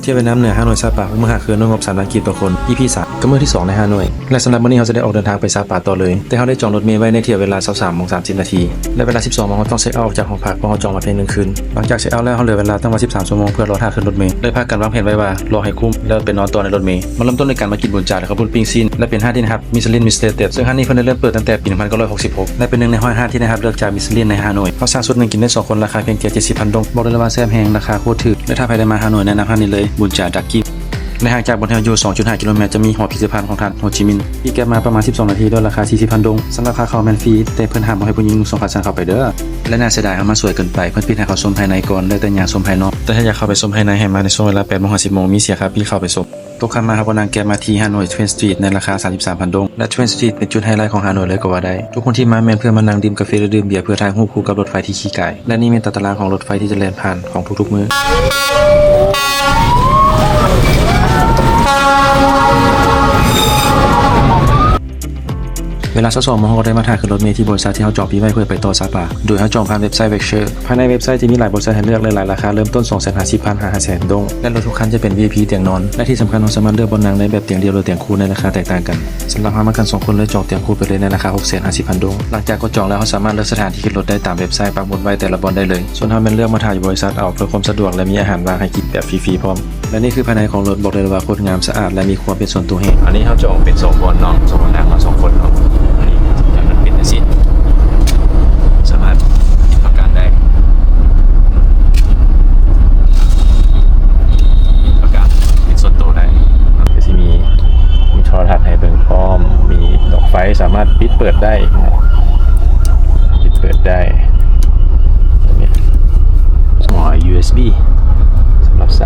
เที่ยวไปน้ำเหนือฮานอยซาปาเมื่อหาคืนด้วยงบ3 ล้านกีบต่อคน EP 3ก็มื้อที่2ในฮานอยและสำหรับมื้อนี้เราจะได้ออกเดินทางไปซาปาต่อเลยแต่เราได้จองรถเมล์ไว้ในเที่ยวเวลา 23:30 นาทีและเวลา 12 โมงเราต้องเช็คเอาท์ออกจากห้องพักเพราะเราจองมาเพียง1 คืนหลังจากเช็คเอาท์แล้วเราเหลือเวลาตั้งมา13 ชั่วโมงเพื่อรอท่าขึ้นรถเมล์เลยพากันวางแผนไว้ว่ารอให้คุ้มแล้วไปนอนต่อในรถเมล์มาเริ่มต้นในการมากินบุญจ่าและข้าวปุ้นปิ้งซีนและเป็นห้างที่นะครับมิชลินมิสเตอร์เต็ดซึ่งห้างนี้เพิ่งได้เริ่มเปิดตั้งแต่ปี 1966และเป็นหนึ่งในห้างที่นะครับเลือกจากมิชลินในฮานอยเขาสร้างสุดหนึ่งกินได้2 คนราคาเพียงแค่70,000 ดงบอกเลยว่าแซ่บแฮงราคาโคตรถูกและถ้าใครได้มาฮานอยแนะนำห้างนี้เลยบุญจ่าดักกี้ในห่างจากบนเทลยู 2.5 กิโลเมตรจะมีหอพิพิธภัณฑ์ของท่านโฮจิมินห์ที่แกมาประมาณ12 นาทีด้วยราคา 40,000 ดงสำหรับค่าเข้าแมนฟรีแต่เพิ่นห้ามบ่ให้ผู้หญิงนุ่งทรงขาสั้นเข้าไปเด้อและน่าเสียดายเขามาสวยเกินไปเพิ่นปิดให้เขาชมภายในก่อนได้แต่อย่างชมภายนอกแต่ถ้าอยากเข้าไปชมภายในให้มาในช่วงเวลา 8 โมง 50 โมงมีเสียค่าพี่เข้าไปชมตกคันมาครับว่านางแกมาที่ฮานอยทเวนสตรีทในราคา 33,000 ดงและทเวนสตรีทเป็นจุดไฮไลท์ของฮานอยเลยก็ว่าได้ทุกคนที่มาแม่นเพื่อมานั่งดื่มกาแฟหรือดื่มเบียร์เพื่อถ่ายรูปคู่กับรถไฟที่ขี่ไก่และนี่เป็นตารางของรถไฟที่จะแล่นผ่านของทุกๆมื้อเวลา22 โมงเราได้มาถ่ายขึ้นรถเมล์ที่บริษัทที่เขาจองปีไว้เพื่อไปต่อซาปาโดยเขาจองผ่านเว็บไซต์ Vecture ภายในเว็บไซต์จะมีหลายบริษัทให้เลือกหลายราคาเริ่มต้น 250,000 500,000 ดงและรถทุกคันจะเป็น VIP เตียงนอนและที่สำคัญเราสามารถเลือกบนนั่งได้แบบเตียงเดียวหรือเตียงคู่ในราคาแตกต่างกันสำหรับมากัน2 คนเลยจองเตียงคู่ไปเลยในราคา 650,000 ดงหลังจากกดจองแล้วเขาสามารถเลือกสถานที่ขึ้นรถได้ตามเว็บไซต์ปักหมุดไว้แต่ละบอนได้เลยส่วนถ้าเป็นเลือกมาถ่ายอยู่บริษัทเอาเพื่อความสะดวกและมีอาหารวางให้กินแบบฟรีๆพร้อมและนี่คือภายในของรถบอกเลยว่าโคตรงามสะอาดและมีความเป็นส่วนตัวแฮงอันนี้เขาจองเป็น2 บอนเนาะ2 บอนนั่งมา2 คนเนาะสามารถกินประกันได้กินประกันเป็นส่วนตัวได้ก็จะมีโทรทัศน์ให้เบิ่งพร้อมมีดอกไฟสามารถปิดเปิดได้ตัวนี้หัว USB สำหรับส